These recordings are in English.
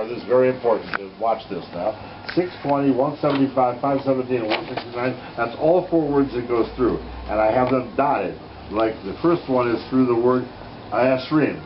This is very important. Watch this now. 620, 175, 517, and 169. That's all 4 words it goes through. And I have them dotted. Like the first one is through the word Esrim,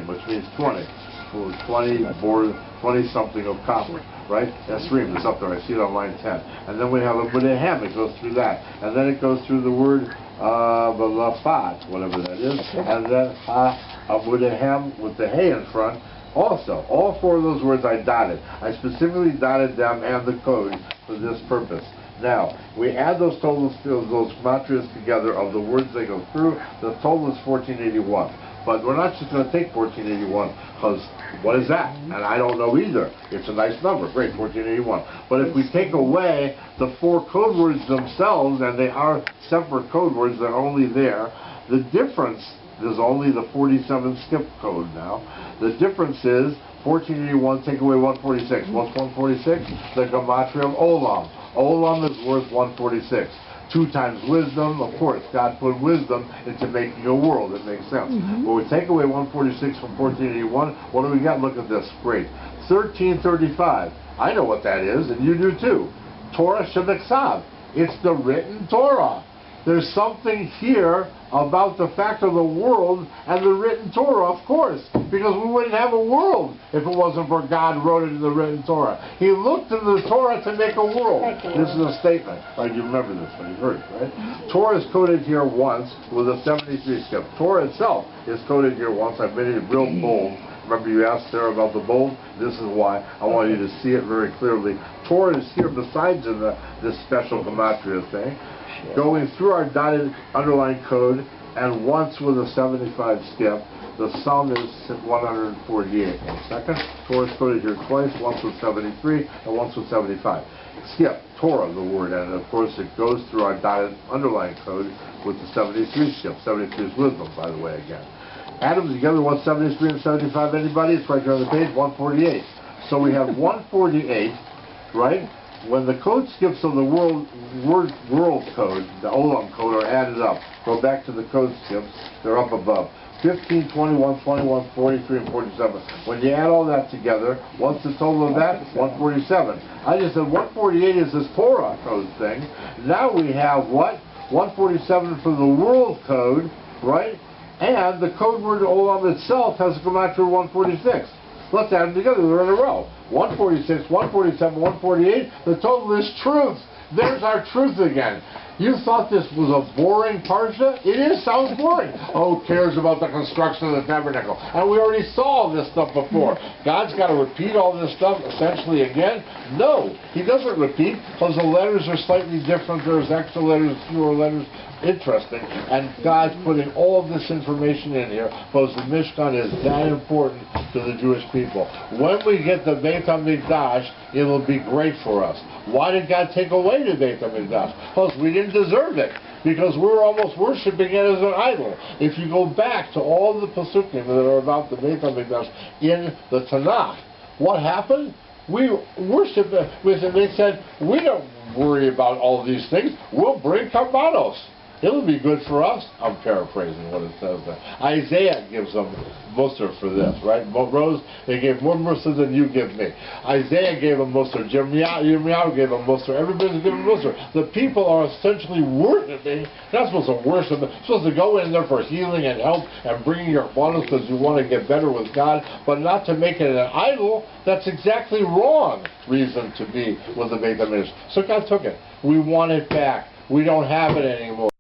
which means 20. 20 something of copper, right? Esrim is up there. I see it on line 10. And then we have a Vayakhel. It goes through that. And then it goes through the word Balafat, whatever that is. And then Vayakhel with the hey in front. Also, all 4 of those words I dotted. I specifically dotted them and the code for this purpose. Now, we add those totals, those gematrias together of the words they go through. The total is 1481. But we're not just going to take 1481, because what is that? And I don't know either. It's a nice number. Great, 1481. But if we take away the 4 code words themselves, and they are separate code words, they're only there, the difference, there's only the 47 skip code now. The difference is 1481, take away 146. What's 146? The gematria of Olam. Olam is worth 146. 2 times wisdom, of course, God put wisdom into making a world. It makes sense. But we take away 146 from 1481, what do we got? Look at this. Great. 1335. I know what that is, and you do too. Torah Shebeksav. It's the written Torah. There's something here about the fact of the world and the written Torah, of course, because we wouldn't have a world if it wasn't for God wrote it in the written Torah. He looked in the Torah to make a world. This is a statement. Right? You remember this when you heard it, right? Torah is coded here once with a 73 skip. Torah itself is coded here once. I've made it real bold. Remember you asked Sarah about the bold? This is why. I want you to see it very clearly. Torah is here besides in this special gematria thing, going through our dotted underlined code, and once with a 75 skip. The sum is 148. 1 second. Torah is coded here twice, once with 73 and once with 75. Skip, Torah, the word, and of course it goes through our dotted underlined code with the 73 skip. 73 is wisdom, by the way, again. Add them together, what's 73 and 75, anybody? It's right here on the page, 148. So we have 148, right? When the code skips of the world code, the Olam code, are added up. Go back to the code skips, they're up above. 15, 21, 21, 43, and 47. When you add all that together, what's the total of that? 147. I just said 148 is this Torah code thing. Now we have what? 147 for the world code, right? And the code word Olam itself has a gematria 146. Let's add them together. They're in a row. 146, 147, 148. The total is truth. There's our truth again. You thought this was a boring Parshat? It is. Sounds boring. Oh, cares about the construction of the tabernacle. And we already saw this stuff before. God's got to repeat all this stuff essentially again? No. He doesn't repeat because the letters are slightly different. There's extra letters, fewer letters. Interesting, and God's putting all of this information in here because the Mishkan is that important to the Jewish people. When we get the Beit HaMikdash, it will be great for us. Why did God take away the Beit HaMikdash? Because we didn't deserve it, because we were almost worshiping it as an idol. If you go back to all the Pasukim that are about the Beit HaMikdash in the Tanakh, what happened? We worship it with it. They said, we don't worry about all these things. We'll bring karbanos. It'll be good for us. I'm paraphrasing what it says there. Isaiah gives them Musar for this, right? Rose, they gave more Musar than you give me. Isaiah gave them Musar. Jeremiah gave them Musar. Everybody's giving Musar. The people are essentially worshiping. They're not supposed to worship. They're supposed to go in there for healing and help and bringing your bonus because you want to get better with God, but not to make it an idol. That's exactly wrong reason to be with the Beit HaMikdash. So God took it. We want it back. We don't have it anymore.